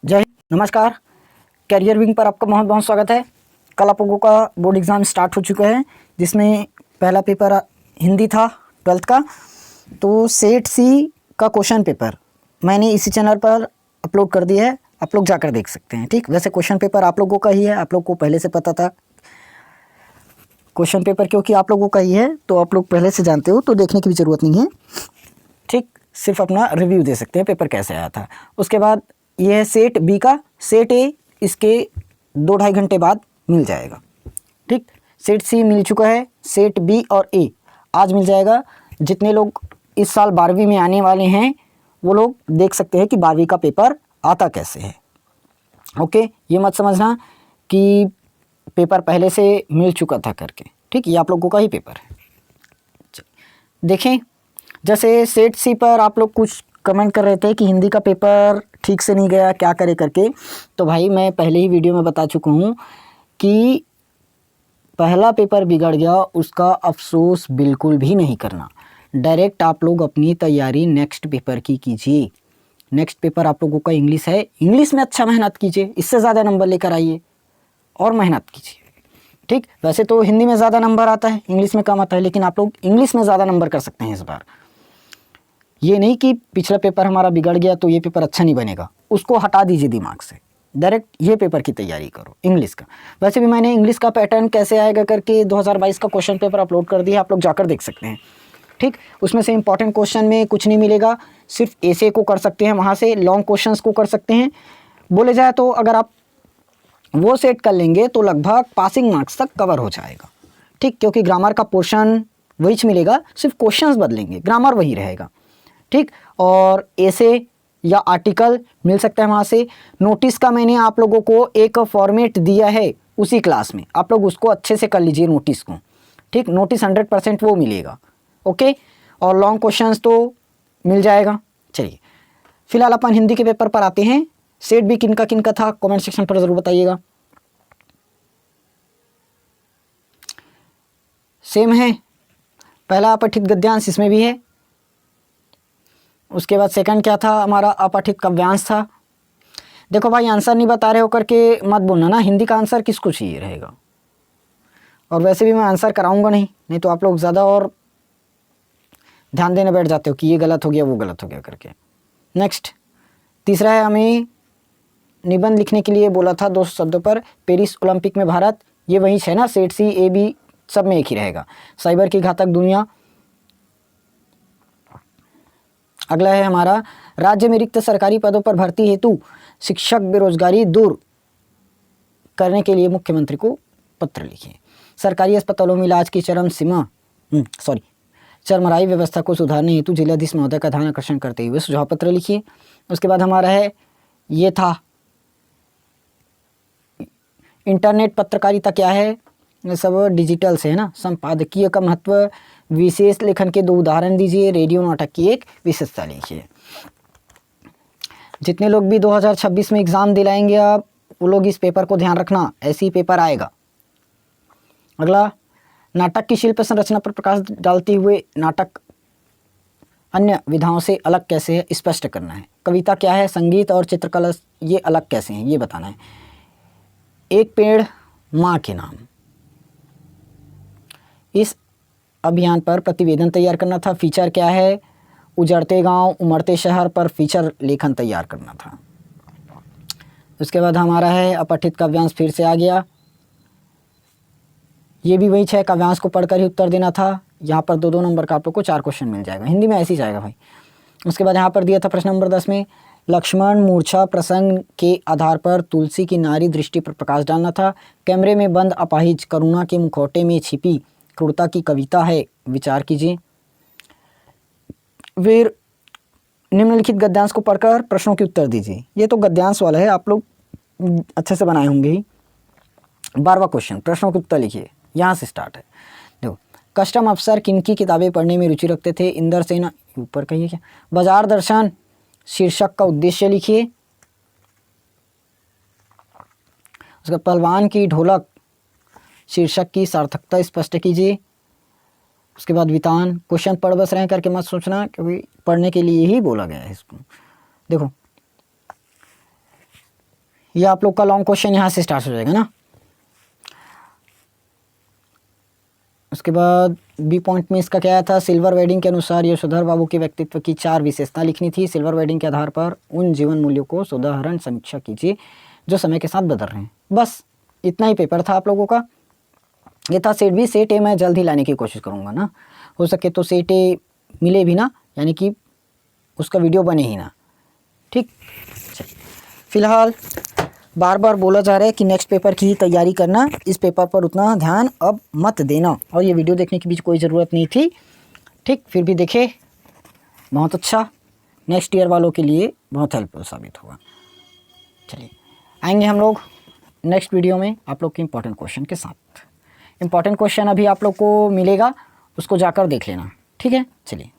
जय हिंद, नमस्कार। Career wing पर आपका बहुत बहुत स्वागत है। कल आप लोगों का बोर्ड एग्ज़ाम स्टार्ट हो चुका है, जिसमें पहला पेपर हिंदी था 12th का। तो सेट सी का क्वेश्चन पेपर मैंने इसी चैनल पर अपलोड कर दिया है, आप लोग जाकर देख सकते हैं। ठीक, वैसे क्वेश्चन पेपर आप लोगों का ही है, आप लोग को पहले से पता था क्वेश्चन पेपर क्योंकि आप लोगों का ही है, तो आप लोग पहले से जानते हो, तो देखने की भी ज़रूरत नहीं है। ठीक, सिर्फ अपना रिव्यू दे सकते हैं पेपर कैसे आया था। उसके बाद ये है सेट बी का। सेट ए इसके 2-2.5 घंटे बाद मिल जाएगा। ठीक, सेट सी मिल चुका है, सेट बी और ए आज मिल जाएगा। जितने लोग इस साल 12वीं में आने वाले हैं वो लोग देख सकते हैं कि 12वीं का पेपर आता कैसे है। ओके, ये मत समझना कि पेपर पहले से मिल चुका था करके। ठीक, ये आप लोगों का ही पेपर है। देखें, जैसे सेट सी पर आप लोग कुछ कमेंट कर रहे थे कि हिंदी का पेपर ठीक से नहीं गया, क्या करे करके। तो भाई मैं पहले ही वीडियो में बता चुका हूँ कि पहला पेपर बिगड़ गया, उसका अफसोस बिल्कुल भी नहीं करना। डायरेक्ट आप लोग अपनी तैयारी नेक्स्ट पेपर की कीजिए। नेक्स्ट पेपर आप लोगों का इंग्लिश है, इंग्लिश में अच्छा मेहनत कीजिए, इससे ज़्यादा नंबर लेकर आइए और मेहनत कीजिए। ठीक, वैसे तो हिंदी में ज़्यादा नंबर आता है, इंग्लिश में कम आता है, लेकिन आप लोग इंग्लिश में ज़्यादा नंबर कर सकते हैं इस बार। ये नहीं कि पिछला पेपर हमारा बिगड़ गया तो ये पेपर अच्छा नहीं बनेगा, उसको हटा दीजिए दिमाग से। डायरेक्ट ये पेपर की तैयारी करो इंग्लिश का। वैसे भी मैंने इंग्लिश का पैटर्न कैसे आएगा करके 2022 का क्वेश्चन पेपर अपलोड कर दिया, आप लोग जाकर देख सकते हैं। ठीक, उसमें से इंपॉर्टेंट क्वेश्चन में कुछ नहीं मिलेगा, सिर्फ ऐसे को कर सकते हैं, वहाँ से लॉन्ग क्वेश्चंस को कर सकते हैं। बोले जाए तो अगर आप वो सेट कर लेंगे तो लगभग पासिंग मार्क्स तक कवर हो जाएगा। ठीक, क्योंकि ग्रामर का पोर्शन वही मिलेगा, सिर्फ क्वेश्चंस बदलेंगे, ग्रामर वही रहेगा। ठीक, और ऐसे या आर्टिकल मिल सकता है वहाँ से। नोटिस का मैंने आप लोगों को एक फॉर्मेट दिया है उसी क्लास में, आप लोग उसको अच्छे से कर लीजिए नोटिस को। ठीक, नोटिस 100% वो मिलेगा। ओके, और लॉन्ग क्वेश्चंस तो मिल जाएगा। चलिए फिलहाल अपन हिंदी के पेपर पर आते हैं। सेट भी किनका किनका था कमेंट सेक्शन पर ज़रूर बताइएगा। सेम है, पहला अपठित गद्यांश इसमें भी है। उसके बाद सेकंड क्या था हमारा, अपठित काव्यांश था। देखो भाई, आंसर नहीं बता रहे हो करके मत बोलना ना, हिंदी का आंसर किसको चाहिए रहेगा। और वैसे भी मैं आंसर कराऊंगा नहीं तो आप लोग ज़्यादा और ध्यान देने बैठ जाते हो कि ये गलत हो गया वो गलत हो गया करके। नेक्स्ट तीसरा है, हमें निबंध लिखने के लिए बोला था 200 शब्दों पर। पेरिस ओलंपिक में भारत, ये वही है ना, सेट सी ए बी सब में एक ही रहेगा। साइबर की घातक दुनिया। अगला है हमारा, राज्य में रिक्त सरकारी पदों पर भर्ती हेतु शिक्षक बेरोजगारी दूर करने के लिए मुख्यमंत्री को पत्र लिखिए। सरकारी अस्पतालों में इलाज की चरमराई व्यवस्था को सुधारने हेतु जिलाधीश महोदय का ध्यान आकर्षण करते हुए सुझाव पत्र लिखिए। उसके बाद हमारा है, ये था इंटरनेट पत्रकारिता क्या है, ये सब डिजिटल से है ना। संपादकीय का महत्व, विशेष लेखन के 2 उदाहरण दीजिए, रेडियो नाटक की एक विशेषता लिखिए। जितने लोग भी 2026 में एग्ज़ाम दिलाएंगे आप, वो लोग इस पेपर को ध्यान रखना, ऐसे ही पेपर आएगा। अगला, नाटक की शिल्प संरचना पर प्रकाश डालते हुए नाटक अन्य विधाओं से अलग कैसे है स्पष्ट करना है। कविता क्या है, संगीत और चित्रकला ये अलग कैसे हैं ये बताना है। एक पेड़ माँ के नाम, इस अभियान पर प्रतिवेदन तैयार करना था। फीचर क्या है, उजड़ते गांव उमड़ते शहर पर फीचर लेखन तैयार करना था। उसके बाद हमारा है, अपठित काव्यांश फिर से आ गया, ये भी वही 6 काव्यांश को पढ़कर ही उत्तर देना था। यहाँ पर 2-2 नंबर का आप लोग को 4 क्वेश्चन मिल जाएगा, हिंदी में ऐसे ही जाएगा भाई। उसके बाद यहाँ पर दिया था प्रश्न नंबर 10 में, लक्ष्मण मूर्छा प्रसंग के आधार पर तुलसी की नारी दृष्टि पर प्रकाश डालना था। कैमरे में बंद अपाहिज करुणा के मुखौटे में छिपी क्रूरता की कविता है, विचार कीजिए। फिर निम्नलिखित गद्यांश को पढ़कर प्रश्नों के उत्तर दीजिए। ये तो गद्यांश वाला है, आप लोग अच्छे से बनाए होंगे ही। 12वां क्वेश्चन, प्रश्नों के उत्तर लिखिए, यहाँ से स्टार्ट है। देखो, कस्टम अफसर किनकी किताबें पढ़ने में रुचि रखते थे, इंदर सेना, ऊपर कहिए क्या, बाजार दर्शन शीर्षक का उद्देश्य लिखिए। उसका पहलवान की ढोलक शीर्षक की सार्थकता स्पष्ट कीजिए। उसके बाद वितान, क्वेश्चन पढ़ बस रहे करके मत सोचना, क्योंकि पढ़ने के लिए ही बोला गया है इसको। देखो, ये आप लोग का लॉन्ग क्वेश्चन यहाँ से स्टार्ट हो जाएगा ना। उसके बाद बी पॉइंट में इसका क्या था, सिल्वर वेडिंग के अनुसार यशोधर बाबू के व्यक्तित्व की 4 विशेषता लिखनी थी। सिल्वर वेडिंग के आधार पर उन जीवन मूल्यों को सुधारण समीक्षा कीजिए जो समय के साथ बदल रहे हैं। बस इतना ही पेपर था आप लोगों का। ये था सेट बी। सेट ए मैं जल्द ही लाने की कोशिश करूँगा ना, हो सके तो सेट ए मिले भी ना, यानी कि उसका वीडियो बने ही ना। ठीक, चलिए फिलहाल बार बार बोला जा रहा है कि नेक्स्ट पेपर की ही तैयारी करना, इस पेपर पर उतना ध्यान अब मत देना। और ये वीडियो देखने की भी कोई ज़रूरत नहीं थी। ठीक, फिर भी देखे, बहुत अच्छा, नेक्स्ट ईयर वालों के लिए बहुत हेल्पफुल साबित होगा। चलिए आएंगे हम लोग नेक्स्ट वीडियो में आप लोग के इम्पोर्टेंट क्वेश्चन के साथ। इम्पॉर्टेंट क्वेश्चन अभी आप लोग को मिलेगा, उसको जाकर देख लेना। ठीक है, चलिए।